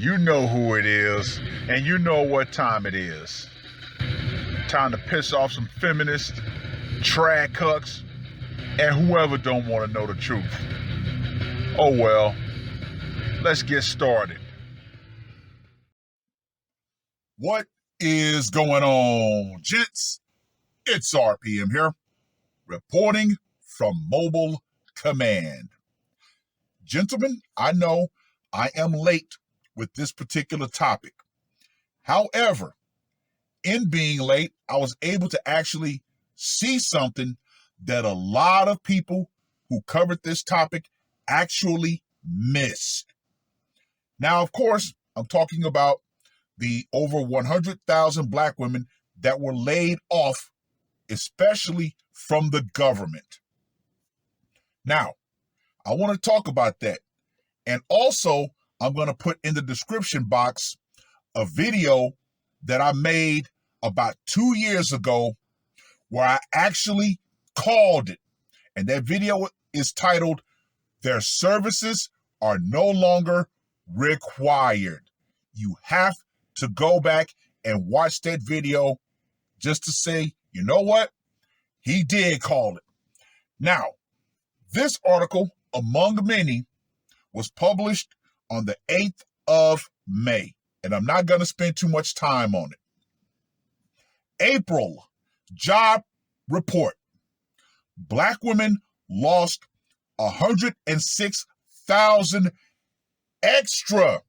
You know who it is, and you know what time it is. Time to piss off some feminists, trad cucks, and whoever don't want to know the truth. Oh well, let's get started. What is going on, gents? It's R.P.M. here, reporting from Mobile Command. Gentlemen, I know I am late with this particular topic. However, in being late, I was able to actually see something that a lot of people who covered this topic actually missed. Now, of course, I'm talking about the over 100,000 Black women that were laid off, especially from the government. Now, I want to talk about that. And also, I'm going to put in the description box a video that I made about 2 years ago where I actually called it. And that video is titled, "Their Services Are No Longer Required." You have to go back and watch that video just to say, you know what? He did call it. Now, this article, among many, was published on the 8th of May, and I'm not going to spend too much time on it. April job report. Black women lost 106,000 extra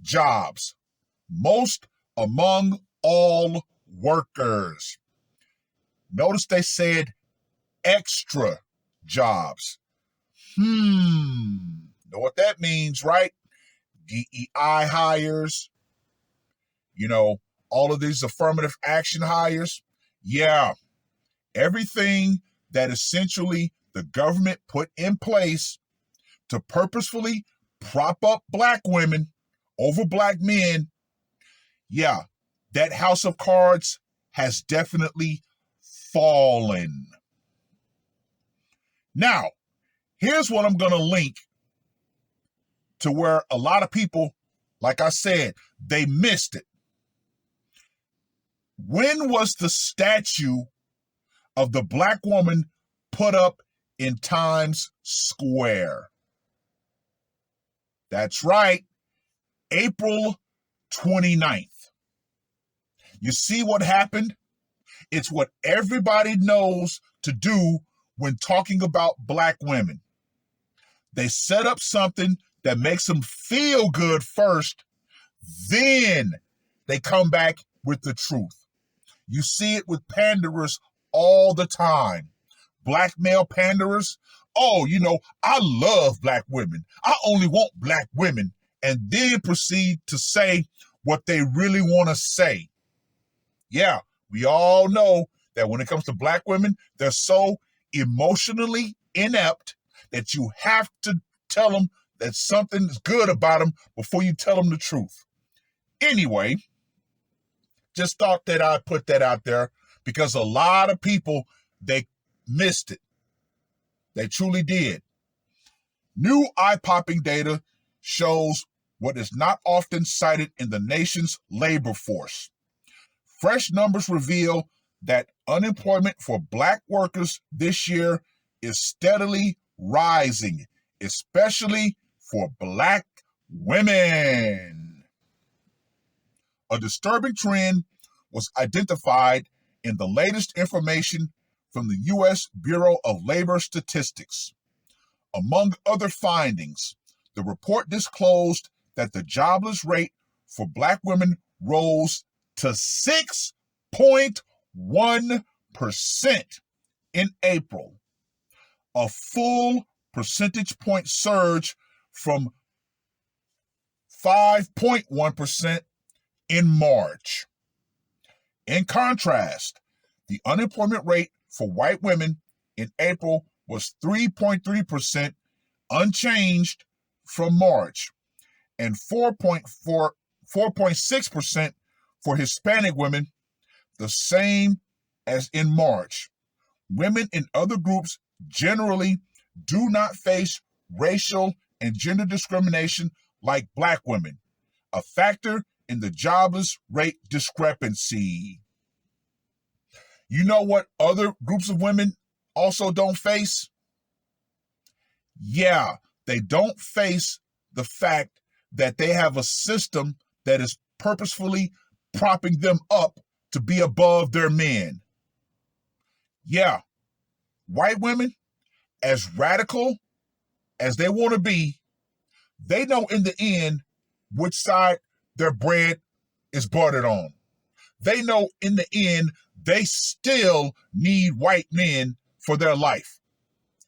jobs, most among all workers. Notice they said extra jobs. Know what that means, right? DEI hires, all of these affirmative action hires. Yeah, everything that essentially the government put in place to purposefully prop up Black women over Black men. Yeah, that house of cards has definitely fallen. Now, here's what I'm going to link to where a lot of people, like I said, they missed it. When was the statue of the Black woman put up in Times Square? That's right, April 29th. You see what happened? It's what everybody knows to do when talking about Black women. They set up something that makes them feel good first, then they come back with the truth. You see it with panderers all the time. Black male panderers. Oh, I love Black women. I only want Black women. And then proceed to say what they really want to say. Yeah, we all know that when it comes to Black women, they're so emotionally inept that you have to tell them that something's good about them before you tell them the truth. Anyway, just thought that I'd put that out there because a lot of people, they missed it. They truly did. New eye-popping data shows what is not often cited in the nation's labor force. Fresh numbers reveal that unemployment for Black workers this year is steadily rising, especially for Black women. A disturbing trend was identified in the latest information from the U.S. Bureau of Labor Statistics. Among other findings, the report disclosed that the jobless rate for Black women rose to 6.1% in April, a full percentage point surge from 5.1% in March. In contrast, the unemployment rate for white women in April was 3.3%, unchanged from March, and 4.6% for Hispanic women, the same as in March. Women in other groups generally do not face racial and gender discrimination like Black women, a factor in the jobless rate discrepancy. You know what other groups of women also don't face? Yeah, they don't face the fact that they have a system that is purposefully propping them up to be above their men. Yeah, white women, as radical as they want to be, they know in the end which side their bread is buttered on. They know in the end they still need white men for their life.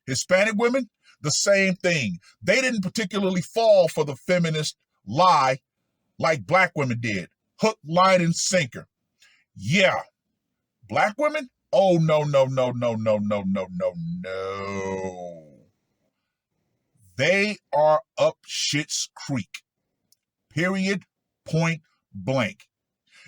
Hispanic women, the same thing. They didn't particularly fall for the feminist lie like black women did. Hook, line, and sinker. Yeah. Black women? Oh, no, no, no, no, no, no, no, no, no. They are up shit's creek. Period. Point blank.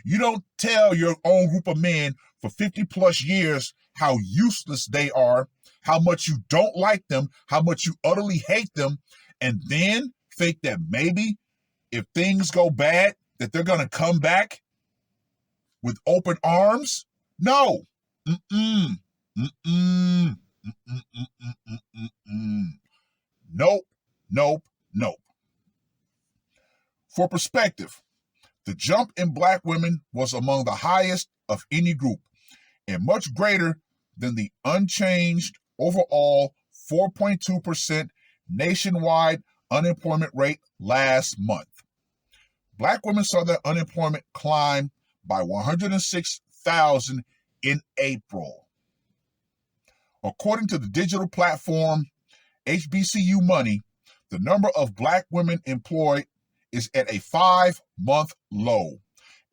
You don't tell your own group of men for 50 plus years how useless they are, how much you don't like them, how much you utterly hate them, and then think that maybe if things go bad, that they're going to come back with open arms? No. Mm-mm. Mm-mm. Mm-mm. Nope. Nope. Nope. For perspective, the jump in black women was among the highest of any group and much greater than the unchanged overall 4.2% nationwide unemployment rate last month. Black women saw their unemployment climb by 106,000 in April. According to the digital platform HBCU Money, the number of black women employed is at a 5-month low,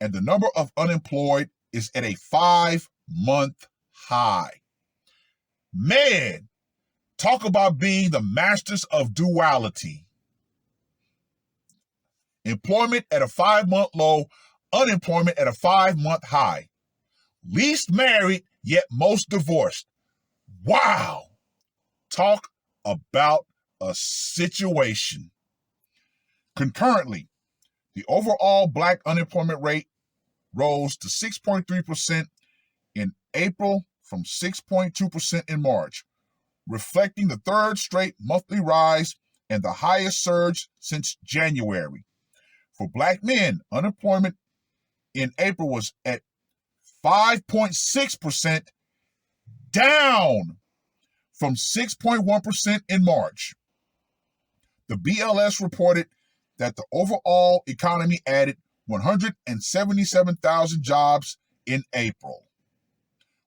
and the number of unemployed is at a 5-month high. Man, talk about being the masters of duality. Employment at a 5-month low, unemployment at a 5-month high. Least married, yet most divorced. Wow. Talk about a situation. Concurrently, the overall black unemployment rate rose to 6.3% in April from 6.2% in March, reflecting the third straight monthly rise and the highest surge since January. For black men, unemployment in April was at 5.6%, down from 6.1% in March. The BLS reported that the overall economy added 177,000 jobs in April.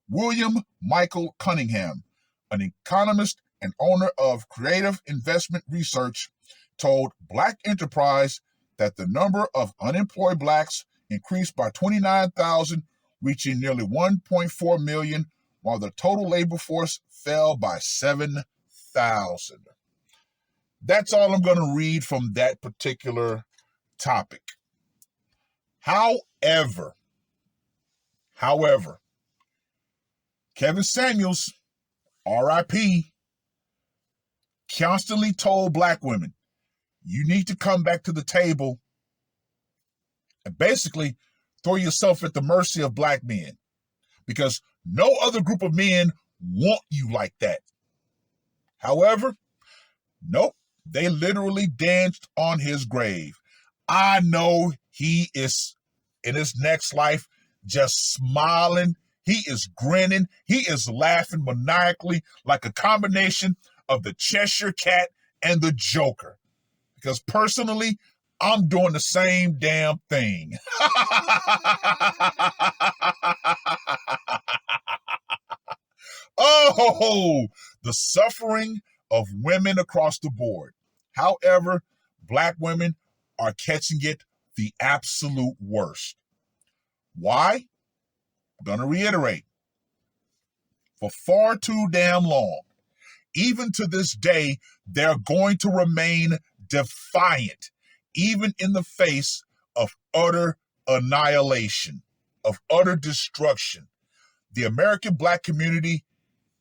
William Michael Cunningham, an economist and owner of Creative Investment Research, told Black Enterprise that the number of unemployed blacks increased by 29,000, reaching nearly 1.4 million, while the total labor force fell by 7,000. That's all I'm going to read from that particular topic. However, Kevin Samuels, R.I.P., constantly told black women, you need to come back to the table and basically throw yourself at the mercy of black men, because no other group of men want you like that. However, nope, they literally danced on his grave. I know he is in his next life just smiling. He is grinning. He is laughing maniacally like a combination of the Cheshire Cat and the Joker. Because personally, I'm doing the same damn thing. Oh, the suffering of women across the board. However, black women are catching it the absolute worst. Why? I'm going to reiterate. For far too damn long, even to this day, they're going to remain defiant, even in the face of utter annihilation, of utter destruction. The American black community,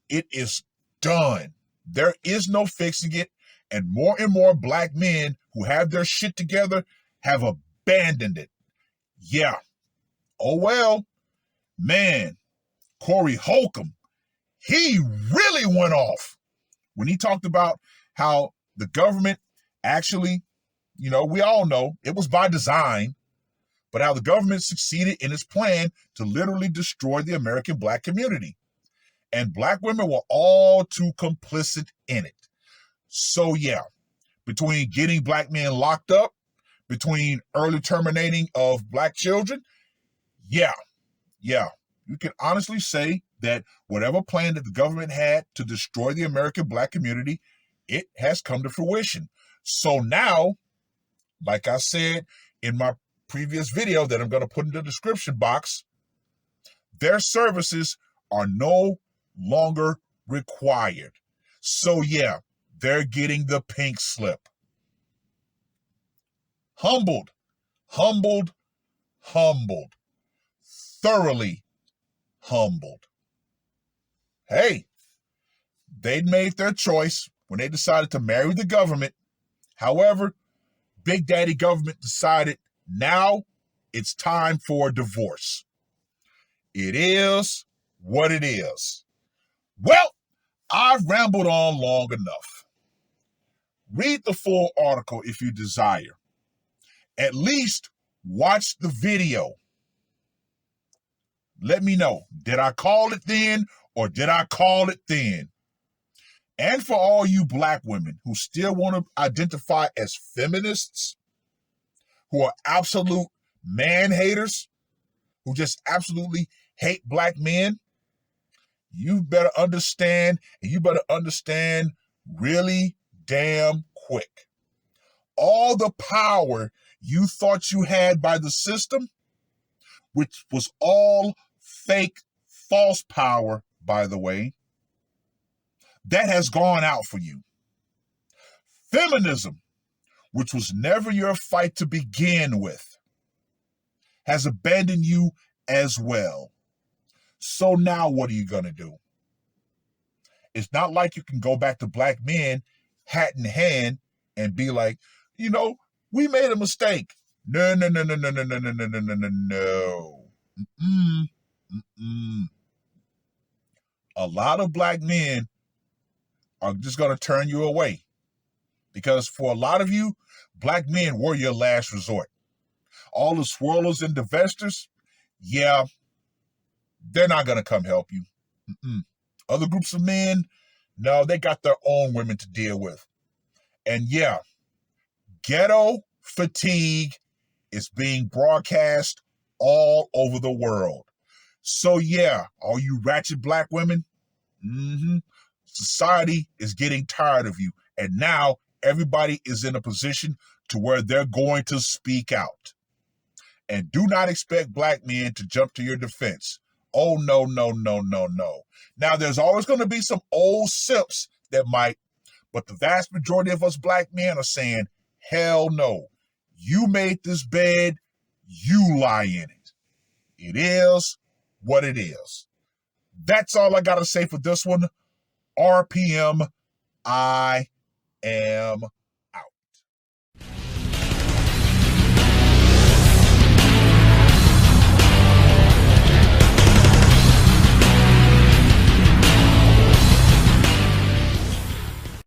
it is done. There is no fixing it, and more black men who have their shit together have a abandoned it. Yeah. Oh, well, man, Corey Holcomb, he really went off when he talked about how the government actually, we all know it was by design, but how the government succeeded in its plan to literally destroy the American black community. And black women were all too complicit in it. So yeah, between getting black men locked up, between early terminating of black children, yeah, you can honestly say that whatever plan that the government had to destroy the American black community, it has come to fruition. So now, like I said in my previous video that I'm going to put in the description box, their services are no longer required. So yeah, they're getting the pink slip. Humbled, thoroughly humbled. Hey, they'd made their choice when they decided to marry the government. However, Big Daddy government decided now it's time for a divorce. It is what it is. Well, I've rambled on long enough. Read the full article if you desire. At least watch the video. Let me know, did I call it then or did I call it thin? And for all you black women who still want to identify as feminists, who are absolute man haters, who just absolutely hate black men, you better understand, and you better understand really damn quick. All the power you thought you had by the system, which was all fake, false power, by the way, that has gone out for you. Feminism, which was never your fight to begin with, has abandoned you as well. So now what are you going to do? It's not like you can go back to black men, hat in hand, and be like, we made a mistake. No. A lot of black men are just going to turn you away. Because for a lot of you, black men were your last resort. All the swirlers and divestors, yeah, they're not going to come help you. Other groups of men, no, they got their own women to deal with. And yeah, ghetto fatigue is being broadcast all over the world. So yeah, all you ratchet black women, society is getting tired of you. And now everybody is in a position to where they're going to speak out. And do not expect black men to jump to your defense. Oh, no. Now, there's always going to be some old simps that might, but the vast majority of us black men are saying, hell no. You made this bed, you lie in it. It is what it is. That's all I got to say for this one. R.P.M. I am